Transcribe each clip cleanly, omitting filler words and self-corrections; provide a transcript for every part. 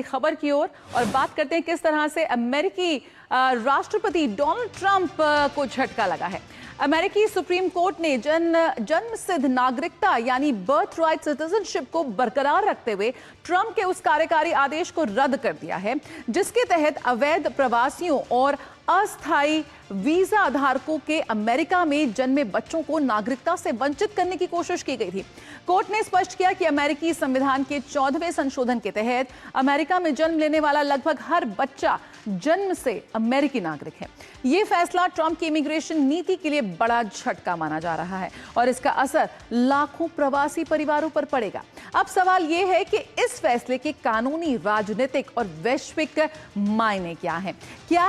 खबर की ओर और बात करते हैं किस तरह से अमेरिकी राष्ट्रपति डोनाल्ड ट्रंप को झटका लगा है। अमेरिकी सुप्रीम कोर्ट ने जन्मसिद्ध नागरिकता यानी बर्थ राइट सिटीजनशिप को बरकरार रखते हुए ट्रंप के उस कार्यकारी आदेश को रद्द कर दिया है जिसके तहत अवैध प्रवासियों और अस्थायी वीजा धारकों के अमेरिका में जन्मे बच्चों को नागरिकता से वंचित करने की कोशिश की गई थी। कोर्ट ने स्पष्ट किया कि अमेरिकी संविधान के 14वें संशोधन के तहत अमेरिका में जन्म लेने वाला लगभग हर बच्चा जन्म से अमेरिकी नागरिक है। यह फैसला ट्रंप की इमिग्रेशन नीति के लिए बड़ा झटका माना जा रहा है और इसका असर लाखों प्रवासी परिवारों पर पड़ेगा। अब सवाल यह है कि इस फैसले के कानूनी, राजनीतिक और वैश्विक मायने क्या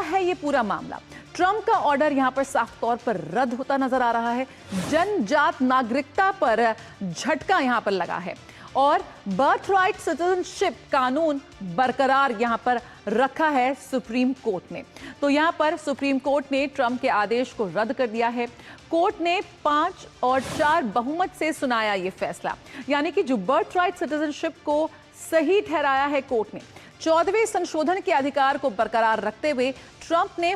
है यह पूरा मामला। ट्रंप का ऑर्डर यहां पर साफ तौर पर रद्द होता नजर आ रहा है। जनजात नागरिकता पर झटका यहां पर लगा है और बर्थ राइट सिटीजनशिप कानून बरकरार यहां पर रखा है सुप्रीम कोर्ट ने। तो यहां पर सुप्रीम कोर्ट ने ट्रंप के आदेश को रद्द कर दिया है। कोर्ट ने 5 और 4 बहुमत से सुनाया यह फैसला, यानी कि जो बर्थ राइट सिटीजनशिप को सही ठहराया है कोर्ट ने। 14वें संशोधन के अधिकार को बरकरार रखते हुए ट्रंप ने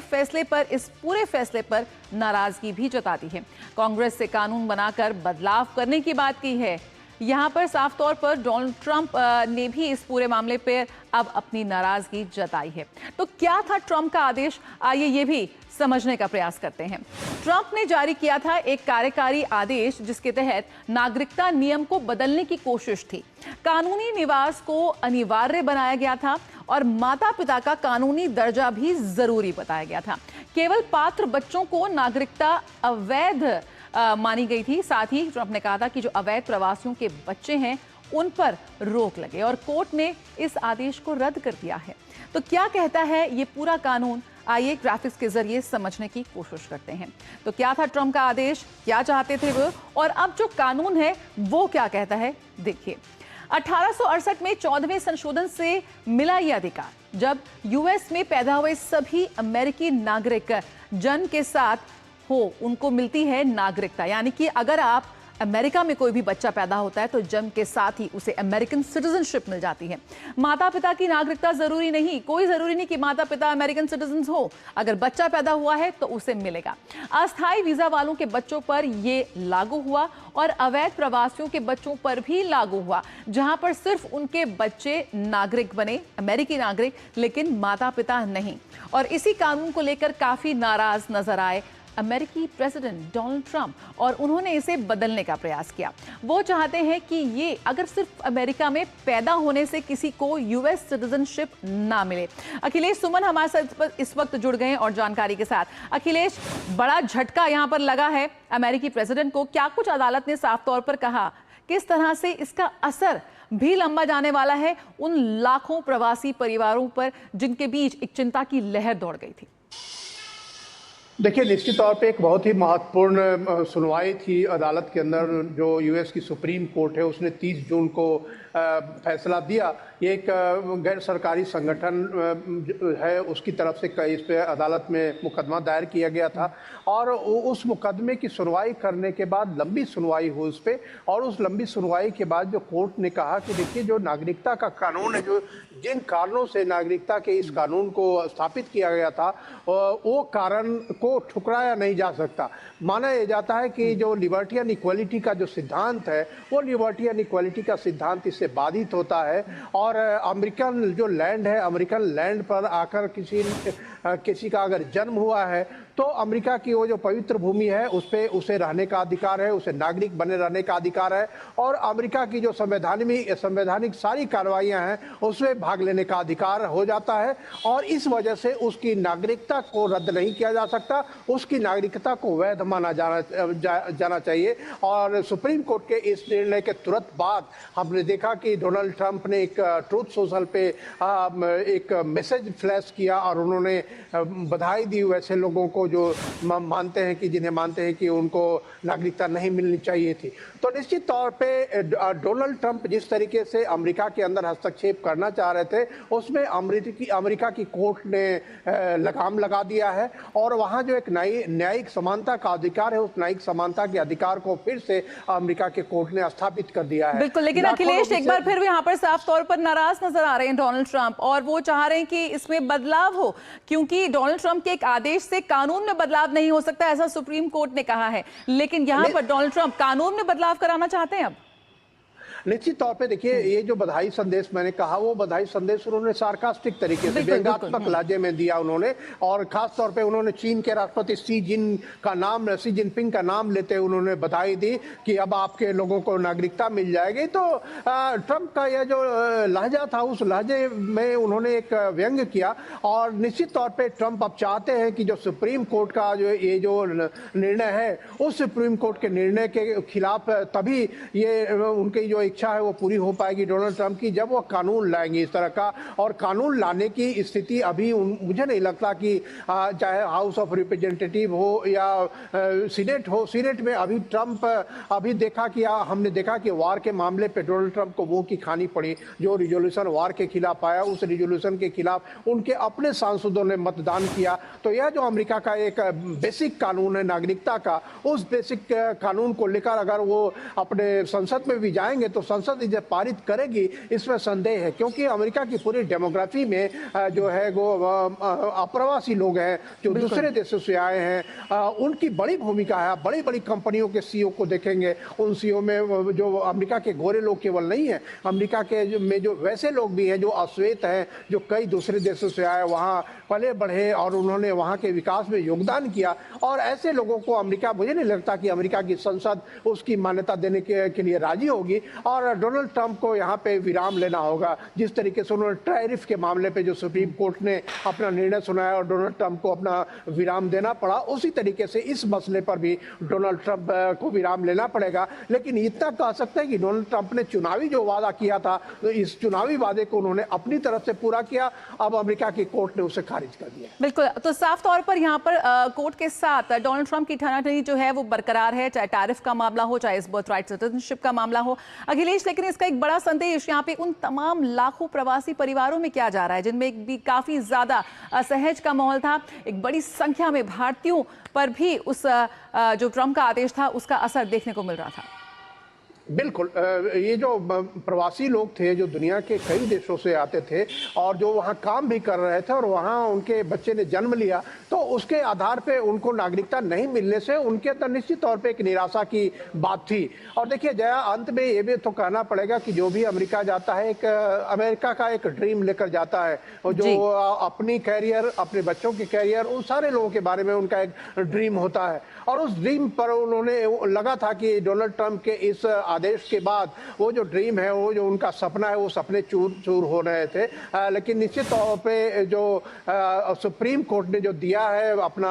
इस पूरे फैसले पर नाराजगी भी जता दी है। कांग्रेस से कानून बनाकर बदलाव करने की बात की है। यहां पर साफ तौर पर डोनाल्ड ट्रंप ने भी इस पूरे मामले पर अब अपनी नाराजगी जताई है। तो क्या था ट्रंप का आदेश, आइए ये भी समझने का प्रयास करते हैं। ट्रंप ने जारी किया था एक कार्यकारी आदेश जिसके तहत नागरिकता नियम को बदलने की कोशिश थी। कानूनी निवास को अनिवार्य बनाया गया था और माता पिता का कानूनी दर्जा भी जरूरी बताया गया था। केवल पात्र बच्चों को नागरिकता अवैध मानी गई थी। साथ ही ट्रंप ने कहा था कि जो अवैध प्रवासियों के बच्चे हैं उन पर रोक लगे और कोर्ट ने इस आदेश को रद्द कर दिया है। तो क्या कहता है ये पूरा कानून, आइए ग्राफिक्स के जरिए समझने की कोशिश करते हैं। तो क्या था ट्रंप का आदेश, क्या चाहते थे वो, और अब जो कानून है वो क्या कहता है, देखिए। 1868 में 14वें संशोधन से मिला यह अधिकार। जब यूएस में पैदा हुए सभी अमेरिकी नागरिक जन्म के साथ उनको मिलती है नागरिकता, यानी कि अगर आप अमेरिका में कोई भी बच्चा पैदा होता है तो जन्म के साथ ही उसे अमेरिकन सिटीजनशिप मिल जाती है। माता पिता की नागरिकता जरूरी नहीं, कोई जरूरी नहीं कि माता पिता अमेरिकन सिटीजन हो। अगर बच्चा पैदा हुआ है तो उसे मिलेगा। अस्थायी वीजा वालों के बच्चों पर यह लागू हुआ और अवैध प्रवासियों के बच्चों पर भी लागू हुआ, जहां पर सिर्फ उनके बच्चे नागरिक बने, अमेरिकी नागरिक, लेकिन माता पिता नहीं। और इसी कानून को लेकर काफी नाराज नजर आए अमेरिकी प्रेसिडेंट डोनाल्ड ट्रंप और उन्होंने इसे बदलने का प्रयास किया। वो चाहते हैं कि ये अगर सिर्फ अमेरिका में पैदा होने से किसी को यूएस सिटीजनशिप ना मिले। अखिलेश सुमन हमारे साथ इस वक्त जुड़ गए हैं और जानकारी के साथ। अखिलेश, बड़ा झटका यहां पर लगा है अमेरिकी प्रेसिडेंट को, क्या कुछ अदालत ने साफ तौर पर कहा, किस तरह से इसका असर भी लंबा जाने वाला है उन लाखों प्रवासी परिवारों पर जिनके बीच एक चिंता की लहर दौड़ गई थी? देखिए, निश्चित तौर पे एक बहुत ही महत्वपूर्ण सुनवाई थी अदालत के अंदर। जो यूएस की सुप्रीम कोर्ट है उसने 30 जून को फैसला दिया। ये एक गैर सरकारी संगठन है, उसकी तरफ से इस पे अदालत में मुकदमा दायर किया गया था और उस मुकदमे की सुनवाई करने के बाद लंबी सुनवाई हुई उस पर। और उस लंबी सुनवाई के बाद जो कोर्ट ने कहा कि देखिए, जो नागरिकता का कानून है, जो जिन कारणों से नागरिकता के इस कानून को स्थापित किया गया था वो कारण को ठुकराया नहीं जा सकता। माना जाता है कि जो लिबर्टी एंड इक्वलिटी का जो सिद्धांत है वो लिबर्टी एंड इक्वलिटी का सिद्धांत इससे बाधित होता है। और अमेरिकन जो लैंड है, अमेरिकन लैंड पर आकर किसी का अगर जन्म हुआ है तो अमेरिका की वो जो पवित्र भूमि है उस पे उसे रहने का अधिकार है, उसे नागरिक बने रहने का अधिकार है और अमेरिका की जो संवैधानिक सारी कार्रवाइयां हैं उसमें भाग लेने का अधिकार हो जाता है। और इस वजह से उसकी नागरिकता को रद्द नहीं किया जा सकता, उसकी नागरिकता को वैध माना जाना चाहिए। और सुप्रीम कोर्ट के इस निर्णय के तुरंत बाद हमने देखा कि डोनाल्ड ट्रंप ने एक ट्रूथ सोशल पे एक मैसेज फ्लैश किया और उन्होंने बधाई दी वैसे लोगों को जो मानते हैं कि जिन्हें मानते हैं कि उनको नागरिकता नहीं मिलनी चाहिए थी। तो निश्चित तौर पे डोनाल्ड ट्रंप जिस तरीके से अमेरिका के अंदर हस्तक्षेप करना चाह रहे थे, उसमें अमेरिका की कोर्ट ने लगाम लगा दिया है और वहां जो एक न्यायिक समानता का अधिकार है, उस न्यायिक समानता के अधिकार को फिर से अमेरिका के कोर्ट ने स्थापित कर दिया है। बिल्कुल, लेकिन अखिलेश एक बार फिर यहाँ पर साफ तौर पर नाराज नजर आ रहे हैं डोनाल्ड ट्रंप, और वो चाह रहे हैं कि इसमें बदलाव हो, क्योंकि डोनाल्ड ट्रंप के एक आदेश से कानून में बदलाव नहीं हो सकता, ऐसा सुप्रीम कोर्ट ने कहा है। लेकिन यहाँ पर डोनाल्ड ट्रंप कानून में बदलाव कराना चाहते हैं अब। निश्चित तौर पे देखिए, ये जो बधाई संदेश मैंने कहा, वो बधाई संदेश उन्होंने सार्कास्टिक तरीके से व्यंग्यात्मक लहजे में दिया उन्होंने, और खास तौर पे उन्होंने चीन के राष्ट्रपति शी जिनपिंग का नाम लेते हुए उन्होंने बधाई दी कि अब आपके लोगों को नागरिकता मिल जाएगी। तो ट्रंप का यह जो लहजा था, उस लहजे में उन्होंने एक व्यंग्य किया, और निश्चित तौर पर ट्रंप अब चाहते हैं कि जो सुप्रीम कोर्ट का ये जो निर्णय है, उस सुप्रीम कोर्ट के निर्णय के खिलाफ तभी ये उनकी जो इच्छा है वो पूरी हो पाएगी डोनाल्ड ट्रंप की, जब वो कानून लाएंगे इस तरह का। और कानून लाने की स्थिति अभी मुझे नहीं लगता कि चाहे हाउस ऑफ रिप्रेजेंटेटिव हो या सीनेट हो, सीनेट में अभी ट्रंप अभी हमने देखा कि वार के मामले पे डोनाल्ड ट्रंप को मुंह की खानी पड़ी। जो रिजोल्यूशन वार के खिलाफ आया, उस रिजोल्यूशन के खिलाफ उनके अपने सांसदों ने मतदान किया। तो यह जो अमेरिका का एक बेसिक कानून है नागरिकता का, उस बेसिक कानून को लेकर अगर वो अपने संसद में भी जाएंगे तो संसद इसे पारित करेगी, इसमें संदेह है। क्योंकि अमेरिका की पूरी डेमोग्राफी में जो है वो अप्रवासी लोग हैं जो दूसरे देशों से आए हैं, उनकी बड़ी भूमिका है। बड़ी बड़ी कंपनियों के सीईओ को देखेंगे, उन सीईओ में जो अमेरिका के गोरे लोग केवल नहीं है, अमेरिका के में जो वैसे लोग भी हैं जो अश्वेत हैं, जो कई दूसरे देशों से आए, वहाँ पले बढ़े और उन्होंने वहाँ के विकास में योगदान किया। और ऐसे लोगों को अमेरिका, मुझे नहीं लगता कि अमेरिका की संसद उसकी मान्यता देने के लिए राजी होगी। और डोनाल्ड ट्रंप को यहाँ पे विराम लेना होगा। जिस तरीके से उन्होंने टैरिफ के मामले पे जो सुप्रीम कोर्ट ने अपना निर्णय सुनाया और डोनाल्ड ट्रंप को अपना विराम देना पड़ा, उसी तरीके से इस मसले पर भी डोनाल्ड ट्रंप को विराम लेना पड़ेगा। लेकिन इतना कह सकते हैं कि डोनाल्ड ट्रंप ने चुनावी जो वादा किया था, तो इस चुनावी वादे को उन्होंने अपनी तरफ से पूरा किया। अब अमेरिका की कोर्ट ने उसे खारिज कर दिया। बिल्कुल, तो साफ तौर पर यहाँ पर कोर्ट के साथ डोनाल्ड ट्रंप की ठानाठानी जो है वो बरकरार है, चाहे टैरिफ का मामला हो, चाहे इस बर्थराइट सिटीजनशिप का मामला हो। अखिलेश, लेकिन इसका एक बड़ा संदेश यहाँ पे उन तमाम लाखों प्रवासी परिवारों में क्या जा रहा है, जिनमें भी काफी ज्यादा असहज का माहौल था। एक बड़ी संख्या में भारतीयों पर भी उस जो ट्रंप का आदेश था उसका असर देखने को मिल रहा था। बिल्कुल, ये जो प्रवासी लोग थे जो दुनिया के कई देशों से आते थे और जो वहाँ काम भी कर रहे थे और वहाँ उनके बच्चे ने जन्म लिया, तो उसके आधार पे उनको नागरिकता नहीं मिलने से उनके अंदर निश्चित तौर पे एक निराशा की बात थी। और देखिए जया, अंत में ये भी तो कहना पड़ेगा कि जो भी अमेरिका जाता है, एक अमेरिका का एक ड्रीम लेकर जाता है, और जो अपनी कैरियर, अपने बच्चों के कैरियर, उन सारे लोगों के बारे में उनका एक ड्रीम होता है। और उस ड्रीम पर उन्होंने लगा था कि डोनाल्ड ट्रंप के इस आदेश के बाद वो जो ड्रीम है, वो जो उनका सपना है, वो सपने चूर चूर हो रहे थे। लेकिन निश्चित तौर पे जो सुप्रीम कोर्ट ने जो दिया है, अपना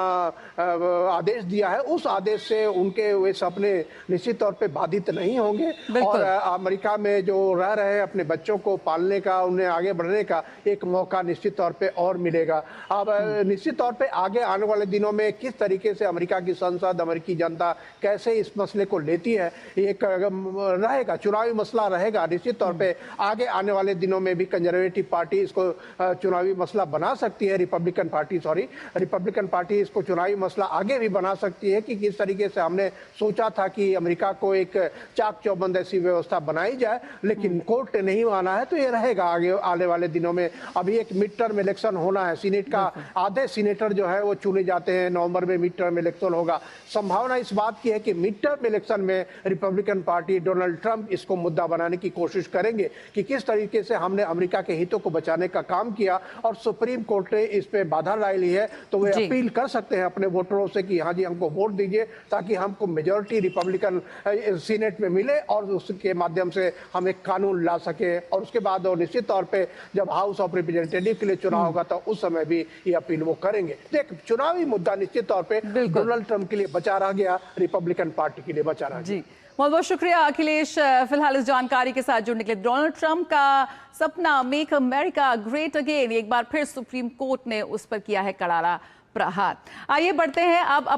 आदेश दिया है, उस आदेश से उनके वे सपने निश्चित तौर पे बाधित नहीं होंगे। और अमेरिका में जो रह रहे हैं, अपने बच्चों को पालने का, उन्हें आगे बढ़ने का एक मौका निश्चित तौर पे और मिलेगा। अब निश्चित तौर पे आगे आने वाले दिनों में किस तरीके से अमेरिका की संसद, अमेरिकी जनता कैसे इस मसले को लेती है, एक रहेगा, चुनावी मसला रहेगा। निश्चित तौर पे आगे आने वाले दिनों में भी कंजर्वेटिव पार्टी इसको चुनावी मसला बना सकती है, रिपब्लिकन पार्टी इसको चुनावी मसला आगे भी बना सकती है कि किस तरीके से हमने सोचा था कि अमेरिका को एक चाक चौबंद ऐसी व्यवस्था बनाई जाए, लेकिन कोर्ट ने नहीं माना है। तो ये रहेगा आगे आने वाले दिनों में। अभी एक मिड टर्म इलेक्शन होना है, सीनेट का आधे सीनेटर जो है वो चुने जाते हैं, नवंबर में मिड टर्म इलेक्शन होगा। संभावना इस बात की है कि मिड टर्म इलेक्शन में रिपब्लिकन पार्टी, डोनाल्ड ट्रंप इसको मुद्दा बनाने की कोशिश करेंगे कि किस तरीके से हमने अमेरिका के हितों को बचाने का काम किया, और सुप्रीम कोर्ट ने इस पे बाधा डाल ली है। तो वे अपील कर सकते हैं अपने वोटरों से कि हाँ जी, हमको वोट दीजिए ताकि हमको मेजॉरिटी रिपब्लिकन सीनेट में मिले और उसके माध्यम से हम एक कानून ला सके। और उसके बाद और निश्चित तौर पे जब हाउस ऑफ रिप्रेजेंटेटिव के लिए चुनाव होगा तो उस समय भी ये अपील वो करेंगे। देख, चुनावी मुद्दा निश्चित तौर पे डोनाल्ड ट्रंप के लिए बचा रह गया, रिपब्लिकन पार्टी के लिए बचा रह गया। बहुत बहुत शुक्रिया अखिलेश, फिलहाल इस जानकारी के साथ जुड़ने के लिए। डोनाल्ड ट्रंप का सपना मेक अमेरिका ग्रेट अगेन, एक बार फिर सुप्रीम कोर्ट ने उस पर किया है करारा प्रहार। आइए बढ़ते हैं अब